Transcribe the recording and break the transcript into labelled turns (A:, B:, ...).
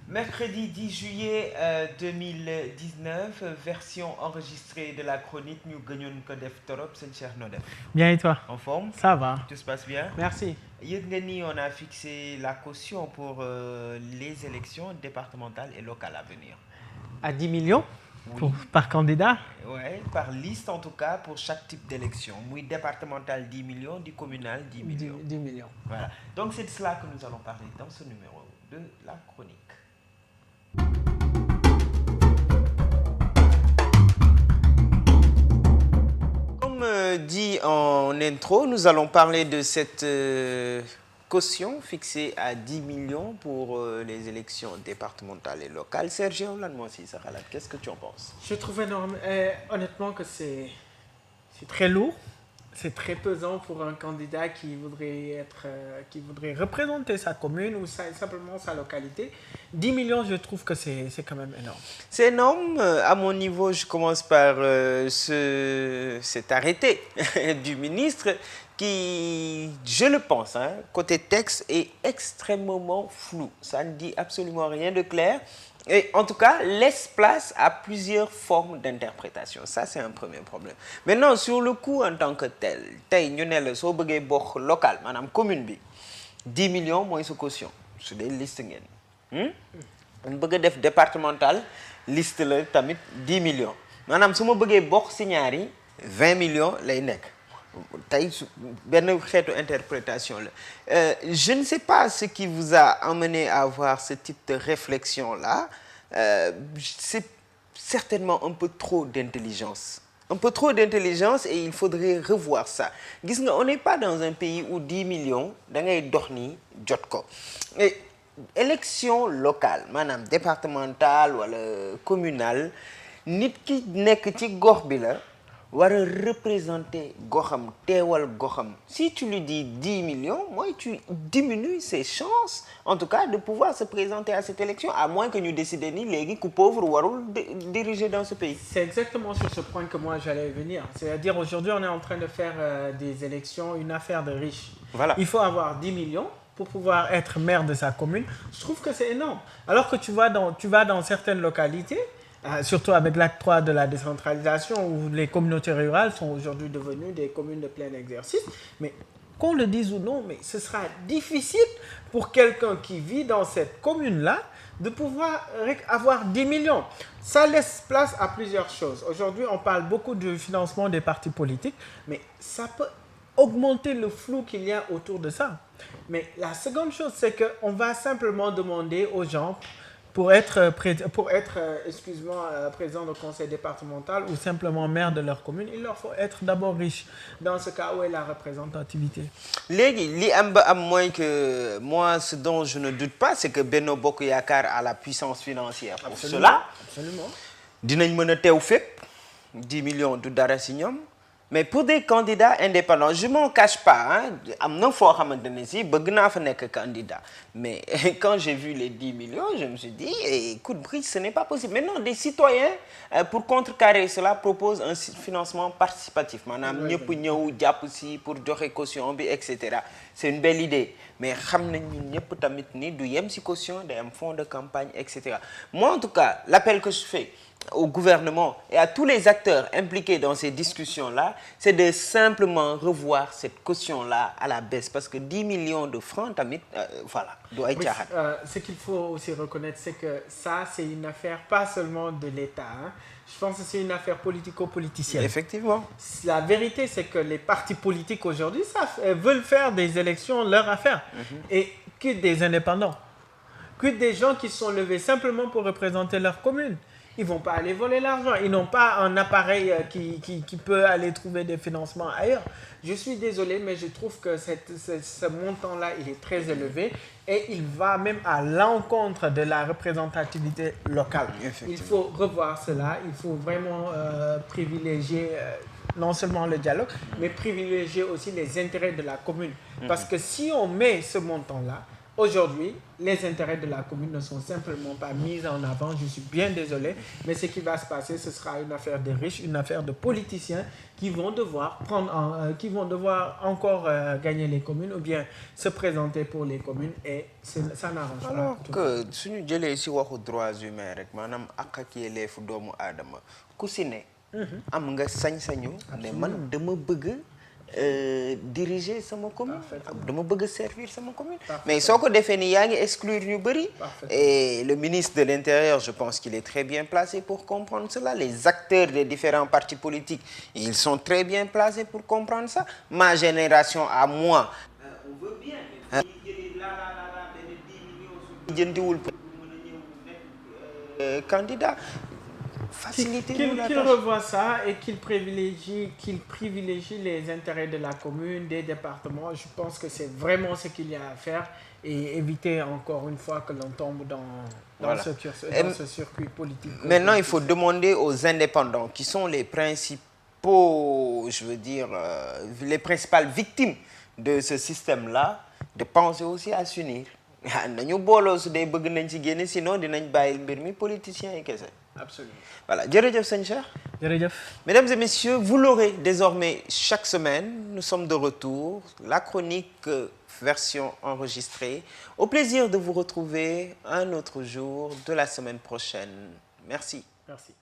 A: Mercredi 10 juillet 2019, version enregistrée de la chronique Nous gagnons que def torop, c'est Cheikh Nodef.
B: Bien et toi?
A: En forme?
B: Ça va.
A: Tout se passe bien?
B: Merci.
A: Yedgeni, on a fixé la caution pour les élections départementales et locales à venir.
B: À 10 millions
A: Oui.
B: Par candidat?
A: Oui, par liste en tout cas pour chaque type d'élection. Oui, départemental 10 millions, du communal 10 millions.
B: 10 millions.
A: Voilà. Donc c'est de cela que nous allons parler dans ce numéro de la chronique. Comme dit en intro, nous allons parler de cette caution fixée à 10 millions pour les élections départementales et locales. Sergio Lanmoissi, qu'est-ce que tu en penses?
B: Je trouve honnêtement que c'est très lourd. C'est très pesant pour un candidat qui voudrait représenter sa commune ou simplement sa localité. 10 millions, je trouve que c'est quand même énorme.
A: C'est énorme. À mon niveau, je commence par cet arrêté du ministre qui, je le pense, côté texte, est extrêmement flou. Ça ne dit absolument rien de clair. Et en tout cas, laisse place à plusieurs formes d'interprétation. Ça, c'est un premier problème. Maintenant, sur le coup en tant que tel, nous avons le local, madame commune, 10 millions moins de caution. C'est des listes. On bëgg def départemental, liste le tamit 10 millions. Madame, si je veux signari 20 millions, lay nek. Ben interprétation. Je ne sais pas ce qui vous a amené à avoir ce type de réflexion-là. C'est certainement un peu trop d'intelligence. Un peu trop d'intelligence et il faudrait revoir ça. On n'est pas dans un pays où 10 millions, et élection locale, madame départementale ou communale, nit ki nek ci gox bi la wara représenter goxam téwal goxam. Si tu lui dis 10 millions, moi tu diminues ses chances en tout cas de pouvoir se présenter à cette élection à moins que nous décidions ni légui ku pauvre warul diriger dans ce pays.
B: C'est exactement sur ce point que moi j'allais venir. C'est-à-dire aujourd'hui on est en train de faire des élections une affaire de riches.
A: Voilà.
B: Il faut avoir 10 millions pour pouvoir être maire de sa commune. Je trouve que c'est énorme. Alors que tu vas dans certaines localités, surtout avec l'acte 3 de la décentralisation, où les communautés rurales sont aujourd'hui devenues des communes de plein exercice, mais qu'on le dise ou non, mais ce sera difficile pour quelqu'un qui vit dans cette commune-là de pouvoir avoir 10 millions. Ça laisse place à plusieurs choses. Aujourd'hui, on parle beaucoup du financement des partis politiques, mais ça peut augmenter le flou qu'il y a autour de ça. Mais la seconde chose, c'est qu'on va simplement demander aux gens pour être président du conseil départemental ou simplement maire de leur commune, il leur faut être d'abord riche. Dans ce cas, où est la représentativité?
A: Moi, ce dont je ne doute pas, c'est que Benno Bokk Yakaar a la puissance financière pour
B: Absolument,
A: cela.
B: Absolument.
A: Dinañ mëna teew fépp 10 millions du dara ci ñom. Mais pour des candidats indépendants, je ne m'en cache pas. Candidat. Mais quand j'ai vu les 10 millions, je me suis dit, écoute, Brice, ce n'est pas possible. Maintenant, des citoyens, pour contrecarrer cela, proposent un financement participatif. Madame, pour donner caution, etc. C'est une belle idée. Mais nous caution, des fonds de campagne, etc. Moi, en tout cas, l'appel que je fais au gouvernement et à tous les acteurs impliqués dans ces discussions-là, c'est de simplement revoir cette caution-là à la baisse. Parce que 10 millions de francs, voilà, doit être...
B: Ce qu'il faut aussi reconnaître, c'est que ça, c'est une affaire pas seulement de l'État. Je pense que c'est une affaire politico-politicienne.
A: Effectivement.
B: La vérité, c'est que les partis politiques aujourd'hui veulent faire des élections leur affaire. Et que des indépendants, que des gens qui sont levés simplement pour représenter leur commune. Ils ne vont pas aller voler l'argent. Ils n'ont pas un appareil qui peut aller trouver des financements ailleurs. Je suis désolé, mais je trouve que ce montant-là, il est très élevé et il va même à l'encontre de la représentativité locale. Il faut revoir cela. Il faut vraiment privilégier non seulement le dialogue, mais privilégier aussi les intérêts de la commune. Parce que si on met ce montant-là, Aujourd'hui, les intérêts de la commune ne sont simplement pas mis en avant. Je suis bien désolé, mais ce qui va se passer, ce sera une affaire de riches, une affaire de politiciens qui vont devoir encore gagner les communes ou bien se présenter pour les communes et ça n'arrange pas.
A: Alors que suñu jëlee si waxu droits humains rek maanaam ak ak yelleefu doomu aadama ku si ne am nga sañ-sañu ne man dama bëgg diriger sama commune dama bëgg servir sama commune mais soo ko defee ni yaa ngi exclure ñu bëri et le ministre de l'Intérieur je pense qu'il est très bien placé pour comprendre cela les acteurs des différents partis politiques ils sont très bien placés pour comprendre ça ma génération à moi on veut bien jëndiwul pour mën a ñëw nekk candidat faciliter
B: qu'il revoie ça et qu'il privilégie les intérêts de la commune, des départements. Je pense que c'est vraiment ce qu'il y a à faire et éviter encore une fois que l'on tombe dans ce circuit politique.
A: Maintenant, il faut demander aux indépendants qui sont les principaux, je veux dire, les principales victimes de ce système-là, de penser aussi à s'unir. Nañu booloo su dee bëgg nañ ci génne sinon dinañ bàyyil mbir mi politiciens yi kese.
B: Absolument.
A: Voilà, jërëjëf sëñ Cheikh.
B: Jërëjëf.
A: Mesdames et messieurs, vous l'aurez désormais chaque semaine. Nous sommes de retour. La chronique version enregistrée. Au plaisir de vous retrouver un autre jour de la semaine prochaine. Merci.
B: Merci.